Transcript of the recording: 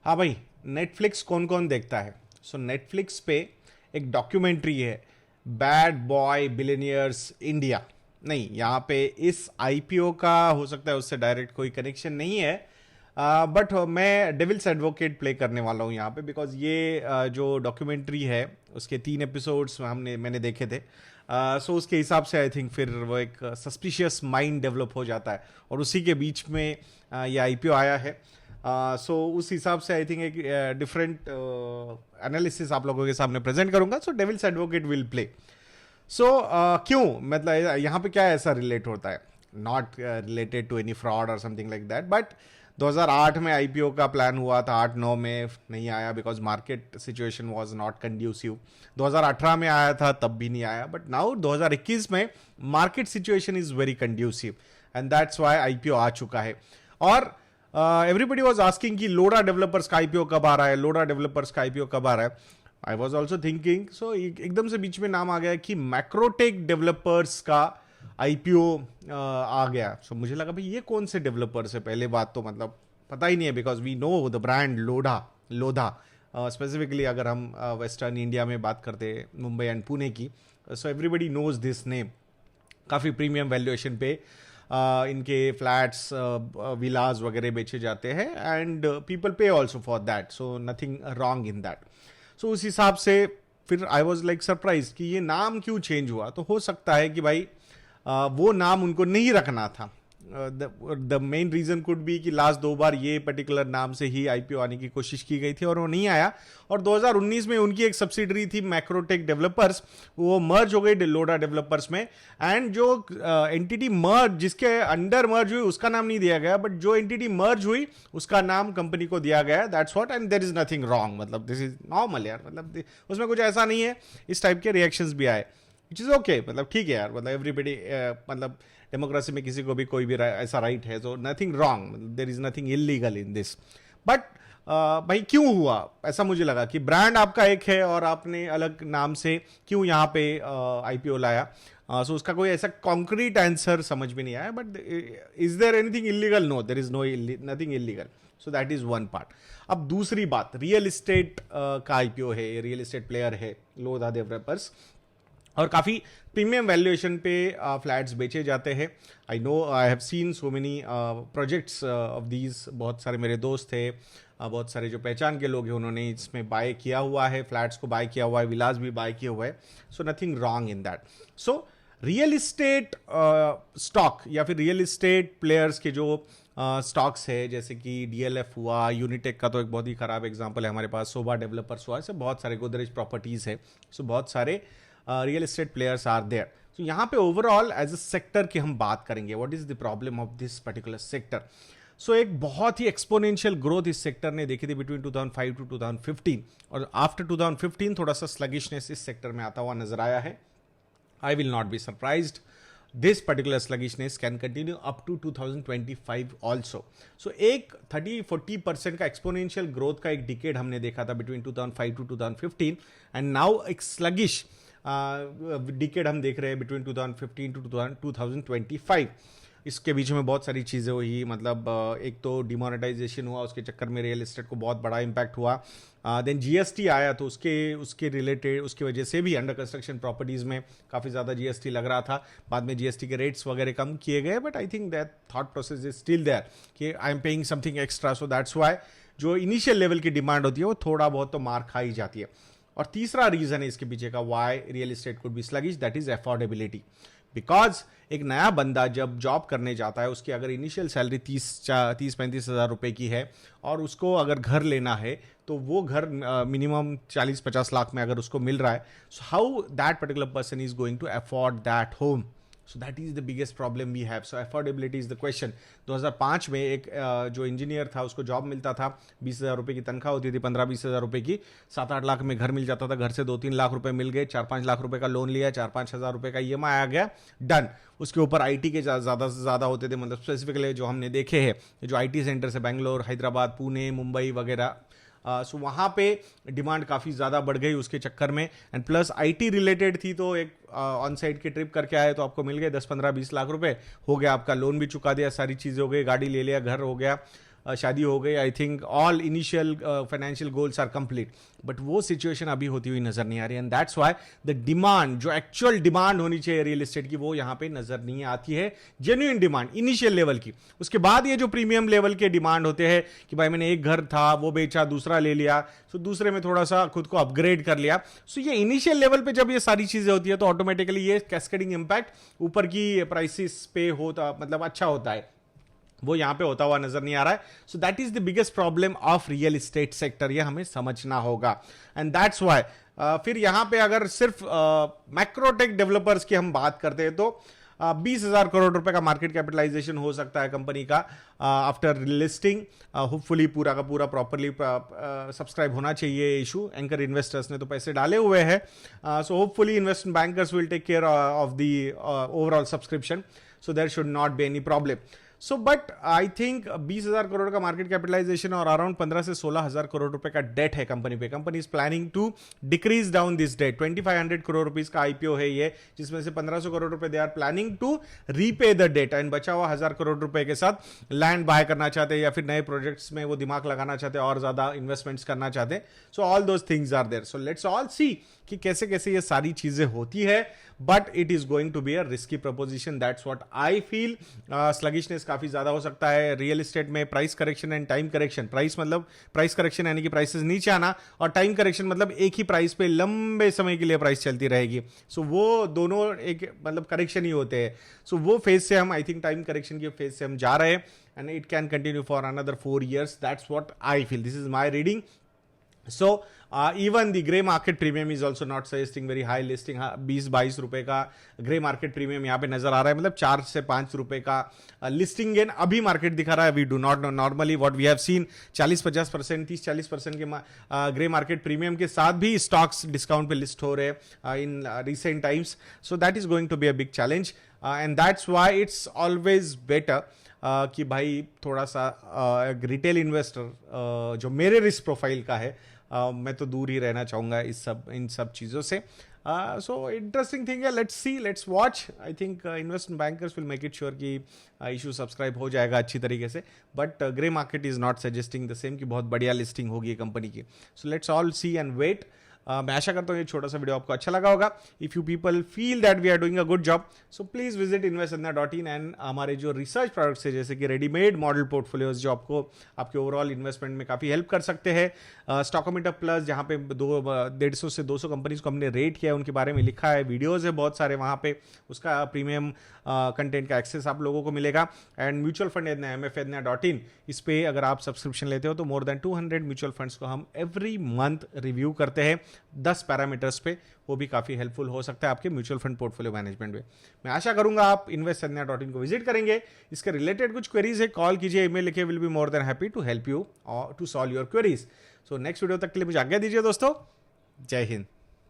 हाँ भाई, नेटफ्लिक्स कौन कौन देखता है? सो नेटफ्लिक्स पे एक डॉक्यूमेंट्री है, बैड बॉय बिलियनियर्स इंडिया। नहीं, यहाँ पे इस आईपीओ का हो सकता है उससे डायरेक्ट कोई कनेक्शन नहीं है, बट मैं डेविल्स एडवोकेट प्ले करने वाला हूँ यहाँ पे, बिकॉज ये जो डॉक्यूमेंट्री है उसके 3 एपिसोड्स मैंने देखे थे। सो उसके हिसाब से आई थिंक फिर वो एक सस्पिशियस माइंड डेवलप हो जाता है, और उसी के बीच में ये आईपीओ आया है। सो उस हिसाब से आई थिंक एक डिफरेंट एनालिसिस आप लोगों के सामने प्रेजेंट करूंगा। So devil's advocate will play. So क्यों, मतलब यहाँ पे क्या ऐसा रिलेट होता है? Not related to any fraud और समथिंग लाइक दैट, बट 2008 में आईपीओ का प्लान हुआ था, 8-9 में नहीं आया because market situation was not conducive. 2018 में आया था, तब भी नहीं आया, बट नाउ 2021 में market situation is very conducive and that's why IPO आ चुका है। और एवरीबडी वाज आस्किंग कि लोडा डेवलपर्स का आईपीओ कब आ रहा है, लोडा डेवलपर्स का आईपीओ कब आ रहा है। आई वॉज ऑल्सो थिंकिंग, सो एकदम से बीच में नाम आ गया कि मैक्रोटेक डेवलपर्स का आईपीओ आ गया। सो मुझे लगा भाई ये कौन से डेवलपर्स है? पहले बात तो मतलब पता ही नहीं है, because we know the brand Lodha specifically अगर हम वेस्टर्न इंडिया में बात करते हैं, मुंबई एंड पुणे की, so everybody knows this name. काफ़ी प्रीमियम वैल्यूएशन पे इनके फ्लैट्स विलाज वगैरह बेचे जाते हैं, and people pay also for that, so nothing wrong in that. So उस हिसाब से फिर आई वॉज लाइक सरप्राइज कि ये नाम क्यों चेंज हुआ। तो हो सकता है कि भाई वो नाम उनको नहीं रखना था। The main reason could be कि लास्ट 2 बार ये पर्टिकुलर नाम से ही आईपीओ आने की कोशिश की गई थी और वो नहीं आया। और 2019 में उनकी एक सब्सिडरी थी मैक्रोटेक डेवलपर्स, वो मर्ज हो गई लोडा डेवलपर्स में, एंड जो एंटिटी मर्ज जिसके अंडर मर्ज हुई उसका नाम नहीं दिया गया, बट जो एंटिटी मर्ज हुई उसका नाम कंपनी को दिया गया। That's what, and there is nothing wrong, मतलब दिस इज नॉर्मल यार, मतलब उसमें कुछ ऐसा नहीं है। इस टाइप के रिएक्शंस भी आए, विच इज ओके, मतलब ठीक है यार, मतलब एवरीबडी मतलब डेमोक्रेसी में किसी को भी कोई भी ऐसा राइट है, तो nothing wrong, there is nothing illegal in this. But भाई क्यों हुआ ऐसा? मुझे लगा कि ब्रांड आपका एक है और आपने अलग नाम से क्यों यहाँ पे आईपीओ लाया। सो उसका कोई ऐसा कॉन्क्रीट आंसर समझ में नहीं आया, but is there anything illegal? No, there is nothing illegal. So that is one part. अब दूसरी बात, रियल इस्टेट का आईपीओ है, रियल इस्टेट प्लेयर है लोधा डेवलपर्स, और काफ़ी प्रीमियम वैल्यूएशन पे फ्लैट्स बेचे जाते हैं। I know, I have seen so many projects of these. बहुत सारे मेरे दोस्त थे, बहुत सारे जो पहचान के लोग हैं, उन्होंने इसमें बाय किया हुआ है, फ्लैट्स को बाय किया हुआ है, विलास भी बाय किया हुआ है। सो nothing wrong in that. So real estate stock या फिर रियल इस्टेट प्लेयर्स के जो स्टॉक्स है, जैसे कि डीएलएफ हुआ, यूनिटेक का तो एक बहुत ही खराब एग्जाम्पल है हमारे पास, सोबा डेवलपर्स हुआ, ऐसे बहुत सारे, गोदरेज प्रॉपर्टीज है। सो बहुत सारे real estate players are there. तो यहाँ पे ओवरऑल एज अ सेक्टर की हम बात करेंगे, what is the problem of this particular sector. So एक बहुत ही एक्सपोनेंशियल ग्रोथ इस सेक्टर ने देखी थी बिटवीन 2005 टू 2015, और आफ्टर 2015 थोड़ा सा स्लगिशनेस इस सेक्टर में आता हुआ नजर आया है। I will not be surprised, this particular sluggishness can continue up to 2025 also. So एक 30-40% का exponential growth का एक decade हमने देखा था between 2005 to 2015, and now एक sluggish decade हम देख रहे हैं between 2015 to 2025. इसके बीच में बहुत सारी चीज़ें हुई, मतलब एक तो डिमोनेटाइजेशन हुआ, उसके चक्कर में रियल एस्टेट को बहुत बड़ा इम्पैक्ट हुआ। देन जीएसटी आया, तो उसके रिलेटेड, उसकी वजह से भी अंडर कंस्ट्रक्शन प्रॉपर्टीज़ में काफ़ी ज़्यादा जीएसटी लग रहा था। बाद में जीएसटी के रेट्स वगैरह कम किए गए, but I think that thought process is still there कि I am paying something extra, so that's why जो इनिशियल लेवल की डिमांड होती है वो थोड़ा बहुत तो मार खाई जाती है। और तीसरा रीज़न है इसके पीछे का why real estate could be sluggish, that is affordability. Because एक नया बंदा जब जॉब करने जाता है, उसकी अगर इनिशियल सैलरी 30-35 हज़ार रुपये की है, और उसको अगर घर लेना है तो वो घर मिनिमम 40-50 लाख में अगर उसको मिल रहा है, so how that particular person is going to afford that home. So that is the biggest problem we have. So affordability is the question. 2005 में एक जो इंजीनियर था उसको जॉब मिलता था, 20,000 रुपये की तनख्वाह होती थी, 15-20 हज़ार रुपये की, 7-8 लाख में घर मिल जाता था, घर से 2-3 लाख रुपए मिल गए, 4-5 लाख रुपए का लोन लिया, 4-5 हज़ार रुपये का ईएमआई आ गया, डन। उसके ऊपर आईटी के ज़्यादा से ज़्यादा होते थे, मतलब स्पेसिफिकली जो हमने देखे हैं, जो आईटी सेंटर्स है बेंगलोर, हैदराबाद, पुणे, मुंबई वगैरह, सो वहाँ पे डिमांड काफ़ी ज़्यादा बढ़ गई उसके चक्कर में, एंड प्लस आईटी रिलेटेड थी, तो एक ऑन साइड की ट्रिप करके आए तो आपको मिल गए 10-15-20 लाख रुपए, हो गया आपका लोन भी चुका दिया, सारी चीज़ें हो गई, गाड़ी ले लिया, घर हो गया, शादी हो गई, I think all initial financial goals are complete, but वो सिचुएशन अभी होती हुई नजर नहीं आ रही, and that's why the demand, जो एक्चुअल डिमांड होनी चाहिए रियल एस्टेट की, वो यहाँ पे नजर नहीं आती है, जेन्युइन डिमांड इनिशियल लेवल की। उसके बाद ये जो प्रीमियम लेवल के डिमांड होते हैं कि भाई मैंने एक घर था वो बेचा, दूसरा ले लिया, सो दूसरे में थोड़ा सा खुद को अपग्रेड कर लिया, सो ये इनिशियल लेवल पे जब ये सारी चीजें होती है तो ऑटोमेटिकली ये कैस्केडिंग इंपैक्ट ऊपर की प्राइसेस पे होता, मतलब अच्छा होता है, वो यहां पे होता हुआ नजर नहीं आ रहा है। सो that is the biggest problem of real estate sector, ये हमें समझना होगा, एंड दैट्स व्हाई फिर यहां पे अगर सिर्फ मैक्रोटेक डेवलपर्स की हम बात करते हैं तो 20,000 करोड़ रुपए का मार्केट कैपिटलाइजेशन हो सकता है कंपनी का आफ्टर लिस्टिंग। होपफुली पूरा का पूरा प्रॉपरली सब्सक्राइब होना चाहिए इशू, एंकर इन्वेस्टर्स ने तो पैसे डाले हुए हैं, so hopefully investment bankers will take care of the overall subscription, so there should not be any problem. So but I think 20,000 crore का मार्केट कैपिटलाइजेशन और अराउंड 15 से 16,000 करोड़ रुपए का डेट है कंपनी पे। Company is planning to decrease down this debt. 2500 crore rupees का IPO है ये, जिसमें से 1500 करोड़ रुपए they are planning to repay the debt, and बचा हुआ 1000 करोड़ रुपए के साथ लैंड बाय करना चाहते हैं या फिर नए प्रोजेक्ट्स में वो दिमाग लगाना चाहते हैं और ज्यादा इन्वेस्टमेंट्स करना चाहते हैं। So all those things are there, so let's all see कि कैसे कैसे ये सारी चीजें होती है, but it is going to be a risky proposition, that's what I feel. Sluggishness काफी ज्यादा हो सकता है रियल एस्टेट में, price correction and time correction. Price मतलब प्राइस करेक्शन यानी कि प्राइसेस नीचे आना, और टाइम करेक्शन मतलब एक ही प्राइस पे लंबे समय के लिए प्राइस चलती रहेगी। सो वो दोनों एक मतलब करेक्शन ही होते हैं। सो वो फेज से हम, आई थिंक टाइम करेक्शन के फेज से हम जा रहे हैं, and it can continue for another 4 years, that's what I feel, this is my reading. So even the grey market premium is also not suggesting very high listing। 20-22 रुपए का grey market premium यहाँ पे नजर आ रहा है, मतलब 4 से 5 रुपए का लिस्टिंग गेन अभी मार्केट दिखा रहा है। We do not know, normally what we have seen 40-50%, 30-40% के ग्रे मार्केट प्रीमियम के साथ भी स्टॉक्स डिस्काउंट पे लिस्ट हो रहे हैं in recent times. So that is going to be a big challenge, and that's why it's always better कि भाई थोड़ा सा रिटेल इन्वेस्टर जो मेरे रिस्क प्रोफाइल का है, मैं तो दूर ही रहना चाहूंगा इन सब चीज़ों से। सो इंटरेस्टिंग थिंग है, let's see, let's watch. I think investment bankers will make it sure कि इशू सब्सक्राइब हो जाएगा अच्छी तरीके से, but grey market is not suggesting the same कि बहुत बढ़िया लिस्टिंग होगी कंपनी की। So let's all see and wait. मैं आशा करता हूँ ये छोटा सा वीडियो आपको अच्छा लगा होगा। If you people feel that we are doing a good job, so please visit investanna.in, and हमारे जो रिसर्च प्रोडक्ट्स है जैसे कि रेडीमेड मॉडल पोर्टफोलियोज जो आपको आपके ओवरऑल इन्वेस्टमेंट में काफ़ी हेल्प कर सकते हैं। स्टॉकोमीटर प्लस जहाँ पे 150 से 200 कंपनीज को हमने रेट किया है, उनके बारे में लिखा है, वीडियोज है बहुत सारे वहाँ पे, उसका प्रीमियम कंटेंट का एक्सेस आप लोगों को मिलेगा। एंड म्यूचुअल फंड MFAdna.in, इस पे अगर आप सब्सक्रिप्शन लेते हो तो मोर देन 200 म्यूचुअल फंड्स को हम एवरी मंथ रिव्यू करते हैं 10 पैरामीटर्स पे, वो भी काफ़ी हेल्पफुल हो सकता है आपके म्यूचुअल फंड पोर्टफोलियो मैनेजमेंट में। मैं आशा करूंगा आप investanna.in को विजिट करेंगे। इसके रिलेटेड कुछ क्वेरीज है, कॉल कीजिए, ईमेल लिखिए, will be more than happy to help you to solve your queries. So next video तक के लिए मुझे आज्ञा दीजिए दोस्तों, जय हिंद।